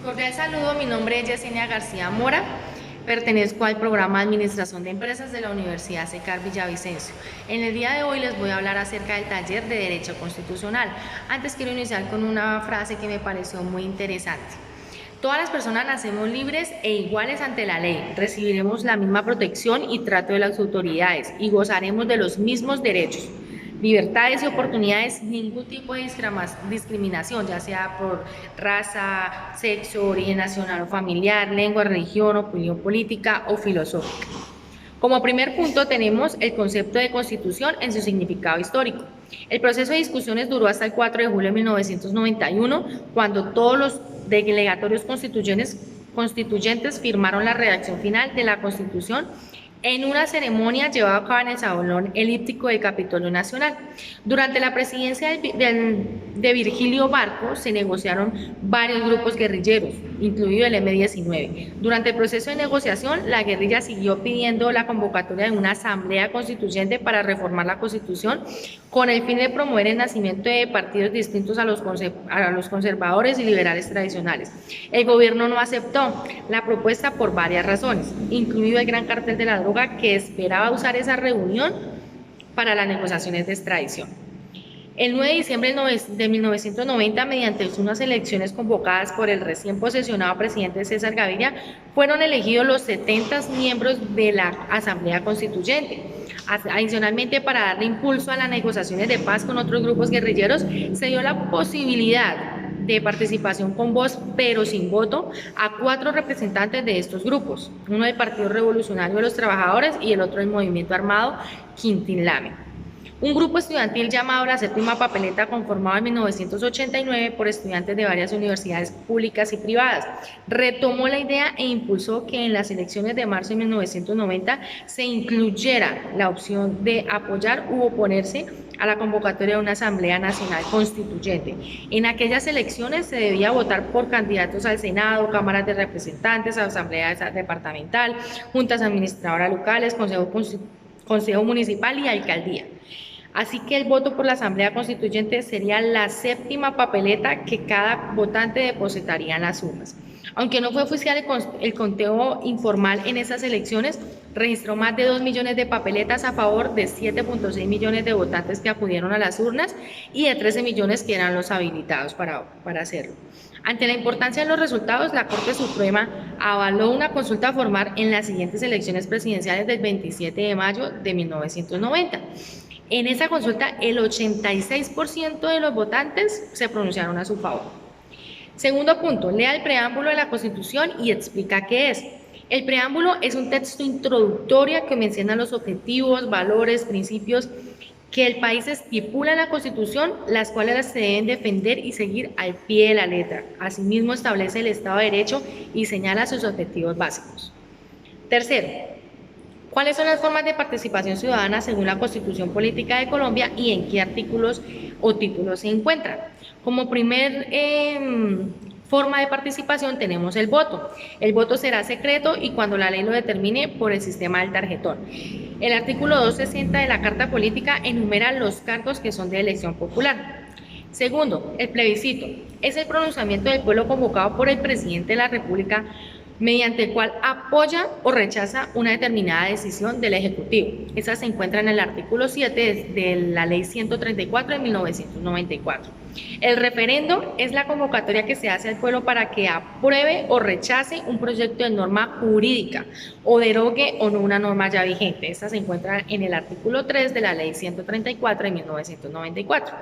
Cordial saludo, mi nombre es Yesenia García Mora, pertenezco al programa de Administración de Empresas de la Universidad CECAR Villavicencio. En el día de hoy les voy a hablar acerca del taller de Derecho Constitucional. Antes quiero iniciar con una frase que me pareció muy interesante. Todas las personas nacemos libres e iguales ante la ley, recibiremos la misma protección y trato de las autoridades y gozaremos de los mismos derechos, libertades y oportunidades sin ningún tipo de discriminación, ya sea por raza, sexo, origen nacional o familiar, lengua, religión, opinión política o filosófica. Como primer punto tenemos el concepto de constitución en su significado histórico. El proceso de discusiones duró hasta el 4 de julio de 1991, cuando todos los delegatorios constituyentes firmaron la redacción final de la Constitución en una ceremonia llevada a cabo en el Salón Elíptico del Capitolio Nacional. Durante la presidencia de Virgilio Barco se negociaron varios grupos guerrilleros, incluido el M-19. Durante el proceso de negociación, la guerrilla siguió pidiendo la convocatoria de una asamblea constituyente para reformar la Constitución con el fin de promover el nacimiento de partidos distintos a los conservadores y liberales tradicionales. El gobierno no aceptó la propuesta por varias razones, incluido el Gran Cartel de la Droga, que esperaba usar esa reunión para las negociaciones de extradición. El 9 de diciembre de 1990, mediante unas elecciones convocadas por el recién posesionado presidente César Gaviria, fueron elegidos los 70 miembros de la Asamblea Constituyente. Adicionalmente, para darle impulso a las negociaciones de paz con otros grupos guerrilleros, se dio la posibilidad de participación con voz pero sin voto a 4 representantes de estos grupos, uno del Partido Revolucionario de los Trabajadores y el otro del Movimiento Armado Quintín Lame. Un grupo estudiantil llamado la Séptima Papeleta, conformado en 1989 por estudiantes de varias universidades públicas y privadas, retomó la idea e impulsó que en las elecciones de marzo de 1990 se incluyera la opción de apoyar u oponerse a la convocatoria de una Asamblea Nacional Constituyente. En aquellas elecciones se debía votar por candidatos al Senado, cámaras de representantes, asamblea departamental, juntas administradoras locales, consejo municipal y alcaldía. Así que el voto por la Asamblea Constituyente sería la séptima papeleta que cada votante depositaría en las urnas. Aunque no fue oficial el conteo informal en esas elecciones, registró más de 2 millones de papeletas a favor de 7.6 millones de votantes que acudieron a las urnas y de 13 millones que eran los habilitados para hacerlo. Ante la importancia de los resultados, la Corte Suprema avaló una consulta formal en las siguientes elecciones presidenciales del 27 de mayo de 1990. En esa consulta, el 86% de los votantes se pronunciaron a su favor. Segundo punto, lea el preámbulo de la Constitución y explica qué es. El preámbulo es un texto introductorio que menciona los objetivos, valores, principios que el país estipula en la Constitución, las cuales se deben defender y seguir al pie de la letra. Asimismo, establece el Estado de Derecho y señala sus objetivos básicos. Tercero, ¿cuáles son las formas de participación ciudadana según la Constitución Política de Colombia y en qué artículos o títulos se encuentran? Como primer forma de participación tenemos el voto. El voto será secreto y cuando la ley lo determine por el sistema del tarjetón. El artículo 260 de la Carta Política enumera los cargos que son de elección popular. Segundo, el plebiscito. Es el pronunciamiento del pueblo convocado por el presidente de la República mediante el cual apoya o rechaza una determinada decisión del Ejecutivo. Esa se encuentra en el artículo 7 de la Ley 134 de 1994. El referendo es la convocatoria que se hace al pueblo para que apruebe o rechace un proyecto de norma jurídica o derogue o no una norma ya vigente. Esta se encuentra en el artículo 3 de la Ley 134 de 1994.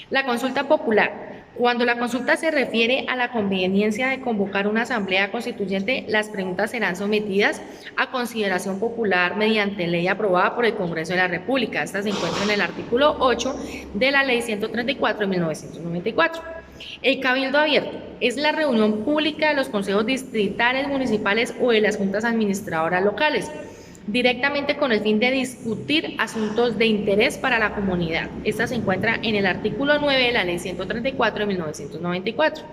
La consulta popular. Cuando la consulta se refiere a la conveniencia de convocar una asamblea constituyente, las preguntas serán sometidas a consideración popular mediante ley aprobada por el Congreso de la República. Esta se encuentra en el artículo 8 de la Ley 134 de 1994. El cabildo abierto es la reunión pública de los consejos distritales, municipales o de las juntas administradoras locales, directamente con el fin de discutir asuntos de interés para la comunidad. Esta se encuentra en el artículo 9 de la Ley 134 de 1994.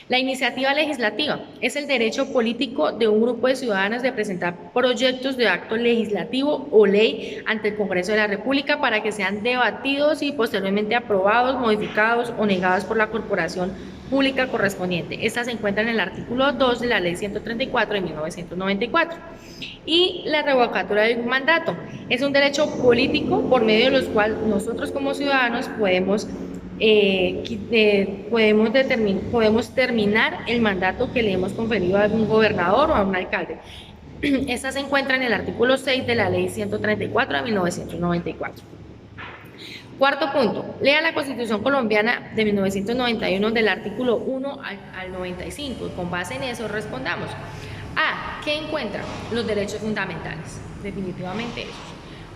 La iniciativa legislativa es el derecho político de un grupo de ciudadanos de presentar proyectos de acto legislativo o ley ante el Congreso de la República para que sean debatidos y posteriormente aprobados, modificados o negados por la corporación pública correspondiente. Esta se encuentra en el artículo 2 de la Ley 134 de 1994. Y la revocatura de un mandato es un derecho político por medio de los cuales nosotros como ciudadanos podemos terminar el mandato que le hemos conferido a algún gobernador o a un alcalde. Esta se encuentra en el artículo 6 de la Ley 134 de 1994. Cuarto punto, lea la Constitución colombiana de 1991 del artículo 1 al 95 y con base en eso respondamos. A. ¿Qué encuentra? Los derechos fundamentales, definitivamente esos.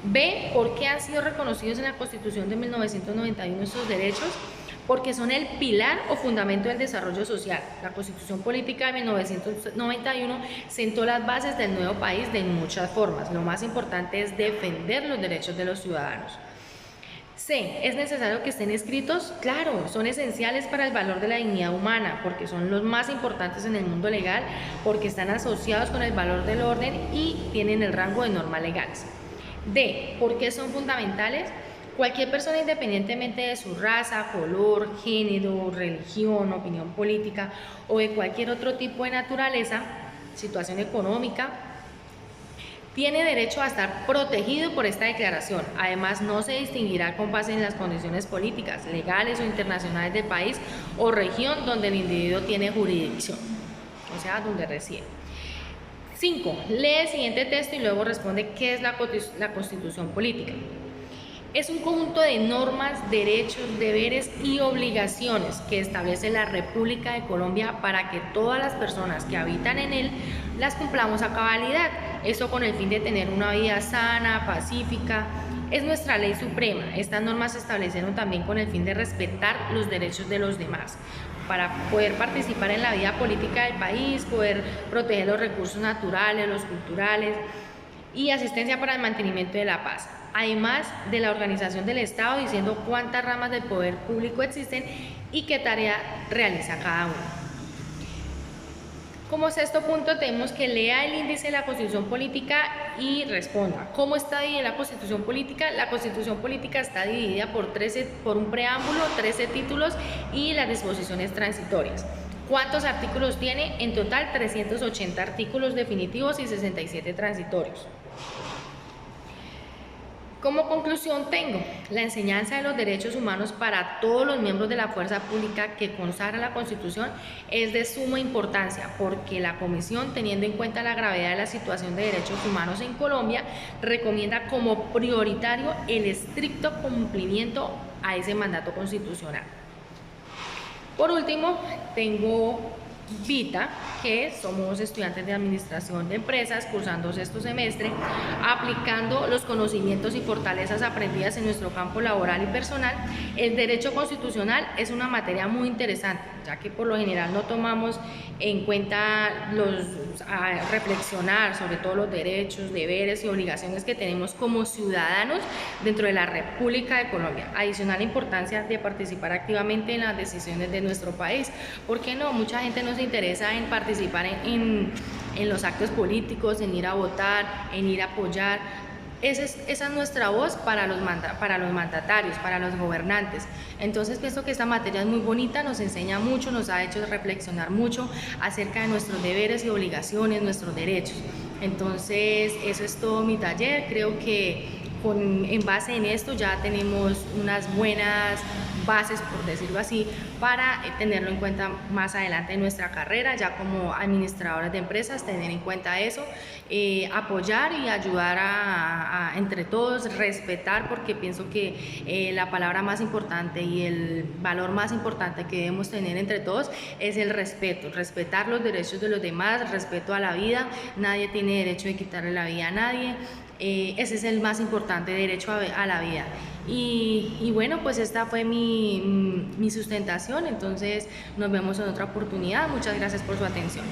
B. ¿Por qué han sido reconocidos en la Constitución de 1991 estos derechos? Porque son el pilar o fundamento del desarrollo social. La Constitución Política de 1991 sentó las bases del nuevo país de muchas formas. Lo más importante es defender los derechos de los ciudadanos. C. ¿Es necesario que estén escritos? Claro, son esenciales para el valor de la dignidad humana, porque son los más importantes en el mundo legal, porque están asociados con el valor del orden y tienen el rango de normas legales. D. ¿Por qué son fundamentales? Cualquier persona, independientemente de su raza, color, género, religión, opinión política o de cualquier otro tipo de naturaleza, situación económica, tiene derecho a estar protegido por esta declaración. Además, no se distinguirá con base en las condiciones políticas, legales o internacionales del país o región donde el individuo tiene jurisdicción, o sea, donde reside. 5. Lee el siguiente texto y luego responde qué es la Constitución Política. Es un conjunto de normas, derechos, deberes y obligaciones que establece la República de Colombia para que todas las personas que habitan en él las cumplamos a cabalidad. Esto con el fin de tener una vida sana, pacífica. Es nuestra ley suprema. Estas normas se establecieron también con el fin de respetar los derechos de los demás, para poder participar en la vida política del país, poder proteger los recursos naturales, los culturales y asistencia para el mantenimiento de la paz. Además de la organización del Estado, diciendo cuántas ramas del poder público existen y qué tarea realiza cada uno. Como sexto punto, tenemos que lea el índice de la Constitución Política y responda. ¿Cómo está dividida la Constitución Política? La Constitución Política está dividida por un preámbulo, 13 títulos y las disposiciones transitorias. ¿Cuántos artículos tiene? En total, 380 artículos definitivos y 67 transitorios. Como conclusión tengo, la enseñanza de los derechos humanos para todos los miembros de la fuerza pública que consagra la Constitución es de suma importancia, porque la Comisión, teniendo en cuenta la gravedad de la situación de derechos humanos en Colombia, recomienda como prioritario el estricto cumplimiento a ese mandato constitucional. Por último, tengo Vita, que somos estudiantes de Administración de Empresas, cursando sexto semestre, aplicando los conocimientos y fortalezas aprendidas en nuestro campo laboral y personal. El derecho constitucional es una materia muy interesante, ya que por lo general no tomamos en cuenta reflexionar sobre todos los derechos, deberes y obligaciones que tenemos como ciudadanos dentro de la República de Colombia. Adicional importancia de participar activamente en las decisiones de nuestro país. ¿Por qué no? Mucha gente no se interesa en participar en los actos políticos, en ir a votar, en ir a apoyar. Esa es nuestra voz para los mandatarios, para los gobernantes. Entonces pienso que esta materia es muy bonita, nos enseña mucho, nos ha hecho reflexionar mucho acerca de nuestros deberes y obligaciones, nuestros derechos. Entonces eso es todo mi taller. Creo que en base en esto ya tenemos unas buenas bases, por decirlo así, para tenerlo en cuenta más adelante en nuestra carrera, ya como administradoras de empresas, tener en cuenta eso, apoyar y ayudar entre todos, respetar, porque pienso que la palabra más importante y el valor más importante que debemos tener entre todos es el respeto, respetar los derechos de los demás, respeto a la vida. Nadie tiene derecho de quitarle la vida a nadie. Ese es el más importante, derecho a la vida. Y bueno, pues esta fue mi sustentación. Entonces nos vemos en otra oportunidad. Muchas gracias por su atención.